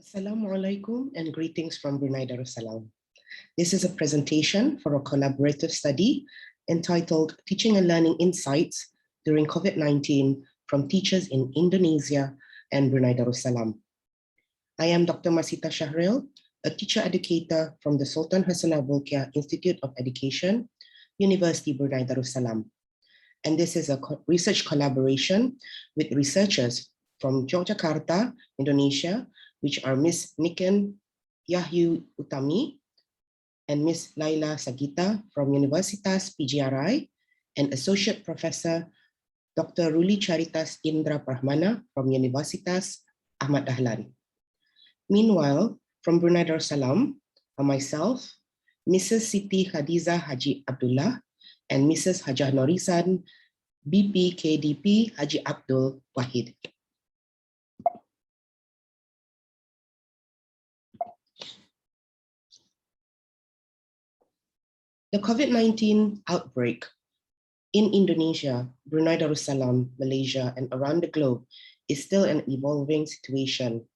Assalamualaikum and greetings from Brunei Darussalam. This is a presentation for a collaborative study entitled Teaching and Learning Insights During COVID-19 from Teachers in Indonesia and Brunei Darussalam. I am Dr. Masitah Shahrill, a teacher educator from the Sultan Hassanal Bolkiah Institute of Education, Universiti Brunei Darussalam. And this is a research collaboration with researchers from Yogyakarta, Indonesia, which are Miss Niken, Yahyu, Utami, and Miss Laela Sagita from Universitas PGRI, and Associate Professor Dr. Ruli Charitas Indra Prahmana from Universitas Ahmad Dahlan. Meanwhile, from Brunei Darussalam are myself, Mrs. Siti Khadizah Haji Abdullah, and Mrs. Hajah Noorizan, BPKDP Haji Abdul Wahid. The COVID-19 outbreak in Indonesia, Brunei Darussalam, Malaysia, and around the globe is still an evolving situation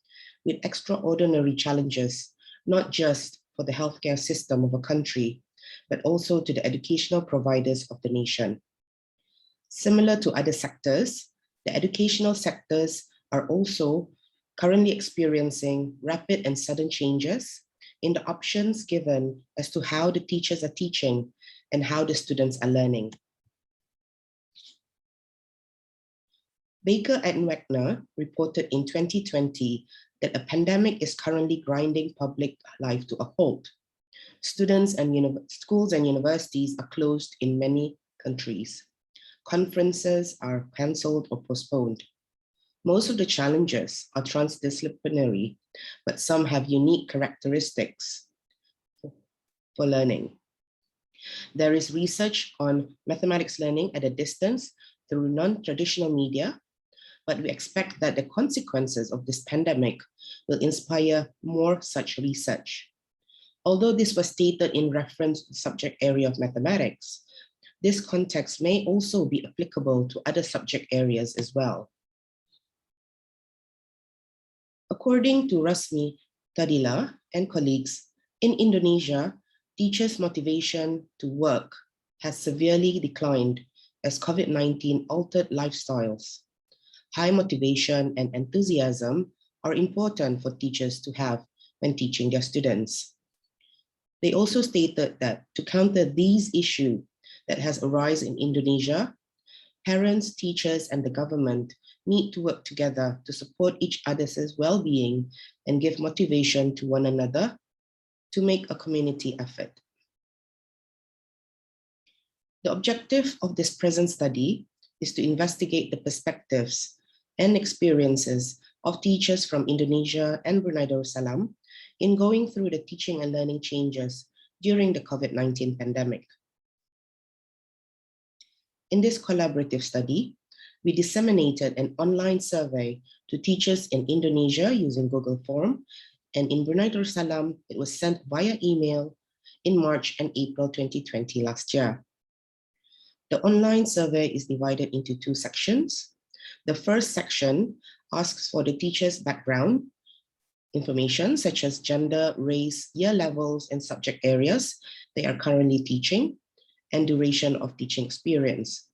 with extraordinary challenges, not just for the healthcare system of a country, but also to the educational providers of the nation. Similar to other sectors, the educational sectors are also currently experiencing rapid and sudden changes in the options given as to how the teachers are teaching and how the students are learning. Baker and Wagner reported in 2020 that a pandemic is currently grinding public life to a halt. Students and schools and universities are closed in many countries. Conferences are cancelled or postponed. Most of the challenges are transdisciplinary, but some have unique characteristics for learning. There is research on mathematics learning at a distance through non-traditional media, but we expect that the consequences of this pandemic will inspire more such research. Although this was stated in reference to the subject area of mathematics, this context may also be applicable to other subject areas as well. According to Rasmi Tadila and colleagues, in Indonesia, teachers' motivation to work has severely declined as COVID-19 altered lifestyles. High motivation and enthusiasm are important for teachers to have when teaching their students. They also stated that to counter these issues that has arisen in Indonesia, parents, teachers, and the government need to work together to support each other's well-being and give motivation to one another to make a community effort. The objective of this present study is to investigate the perspectives and experiences of teachers from Indonesia and Brunei Darussalam in going through the teaching and learning changes during the COVID-19 pandemic. In this collaborative study, we disseminated an online survey to teachers in Indonesia using Google Form, and in Brunei Darussalam, it was sent via email in March and April 2020 last year. The online survey is divided into two sections. The first section asks for the teacher's background information, such as gender, race, year levels, and subject areas they are currently teaching, and duration of teaching experience.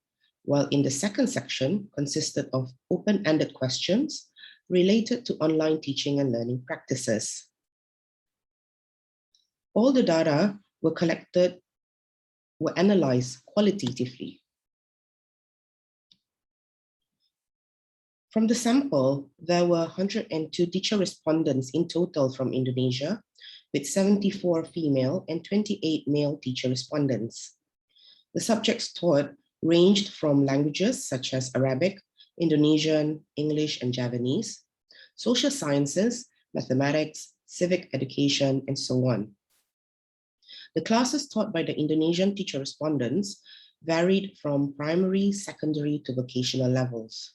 While in the second section consisted of open-ended questions related to online teaching and learning practices. All the data were analyzed qualitatively. From the sample, there were 102 teacher respondents in total from Indonesia, with 74 female and 28 male teacher respondents. The subjects taught ranged from languages such as Arabic, Indonesian, English, and Javanese, social sciences, mathematics, civic education, and so on. The classes taught by the Indonesian teacher respondents varied from primary, secondary to vocational levels.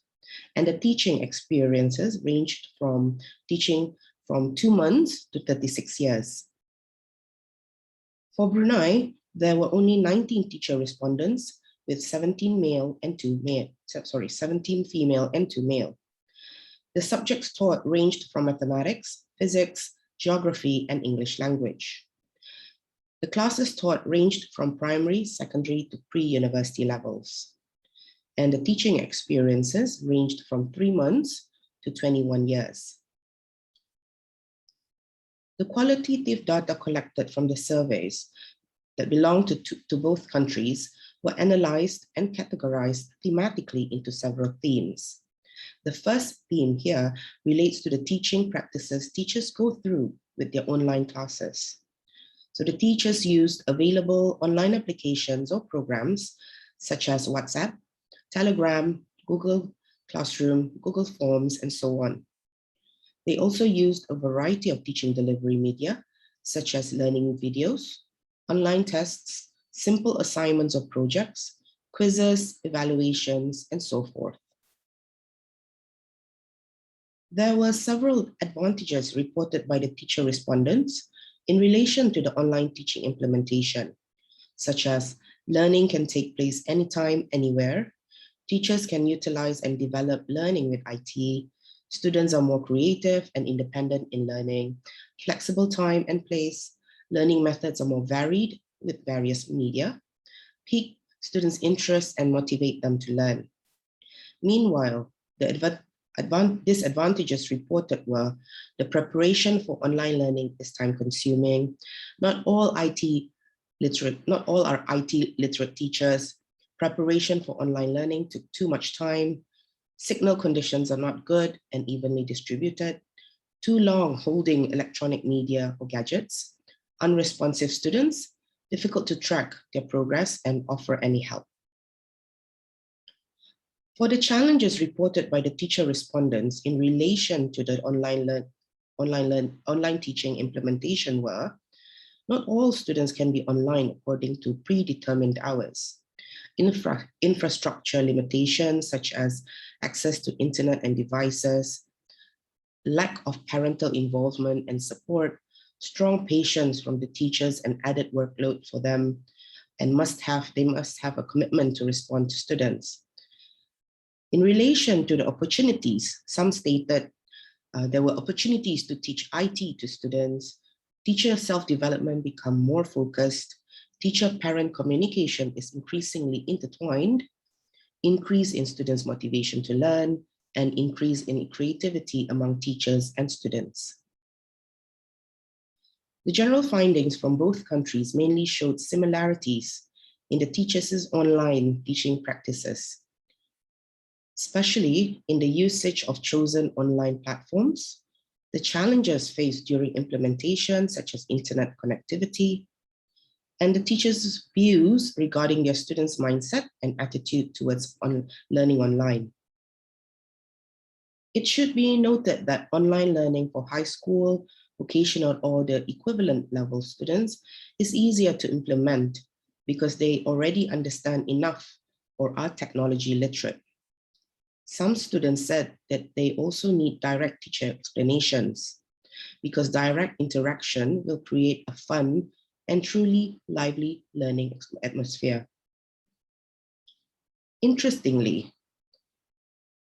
And the teaching experiences ranged from teaching from 2 months to 36 years. For Brunei, there were only 19 teacher respondents with 17 female and 2 male. The subjects taught ranged from mathematics, physics, geography, and English language. The classes taught ranged from primary, secondary to pre-university levels. And the teaching experiences ranged from 3 months to 21 years. The qualitative data collected from the surveys that belong to both countries were analyzed and categorized thematically into several themes. The first theme here relates to the teaching practices teachers go through with their online classes. So the teachers used available online applications or programs such as WhatsApp, Telegram, Google Classroom, Google Forms, and so on. They also used a variety of teaching delivery media, such as learning videos, online tests, simple assignments or projects, quizzes, evaluations, and so forth. There were several advantages reported by the teacher respondents in relation to the online teaching implementation, such as learning can take place anytime, anywhere. Teachers can utilize and develop learning with IT. Students are more creative and independent in learning. Flexible time and place. Learning methods are more varied with various media. Pique students' interest and motivate them to learn. Meanwhile, the disadvantages reported were the preparation for online learning is time-consuming. Not all are IT literate teachers. Preparation for online learning took too much time. Signal conditions are not good and evenly distributed. Too long holding electronic media or gadgets. Unresponsive students, difficult to track their progress and offer any help. For the challenges reported by the teacher respondents in relation to the online teaching implementation were, not all students can be online according to predetermined hours. Infrastructure limitations such as access to internet and devices, lack of parental involvement and support, strong patience from the teachers and added workload for them, and they must have a commitment to respond to students. In relation to the opportunities, some stated there were opportunities to teach IT to students, teacher self-development become more focused, teacher-parent communication is increasingly intertwined, increase in students' motivation to learn, and increase in creativity among teachers and students. The general findings from both countries mainly showed similarities in the teachers' online teaching practices, especially in the usage of chosen online platforms, the challenges faced during implementation, such as internet connectivity, and the teachers' views regarding their students' mindset and attitude towards learning online. It should be noted that online learning for high school, vocational, or the equivalent level students is easier to implement because they already understand enough or are technology literate. Some students said that they also need direct teacher explanations because direct interaction will create a fun and truly lively learning atmosphere. Interestingly,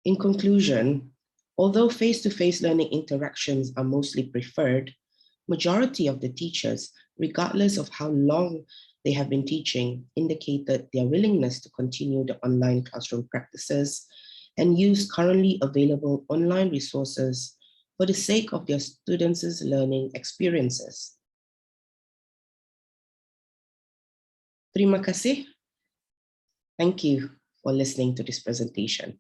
in conclusion, although face-to-face learning interactions are mostly preferred, majority of the teachers, regardless of how long they have been teaching, indicated their willingness to continue the online classroom practices and use currently available online resources for the sake of their students' learning experiences. Terima kasih. Thank you for listening to this presentation.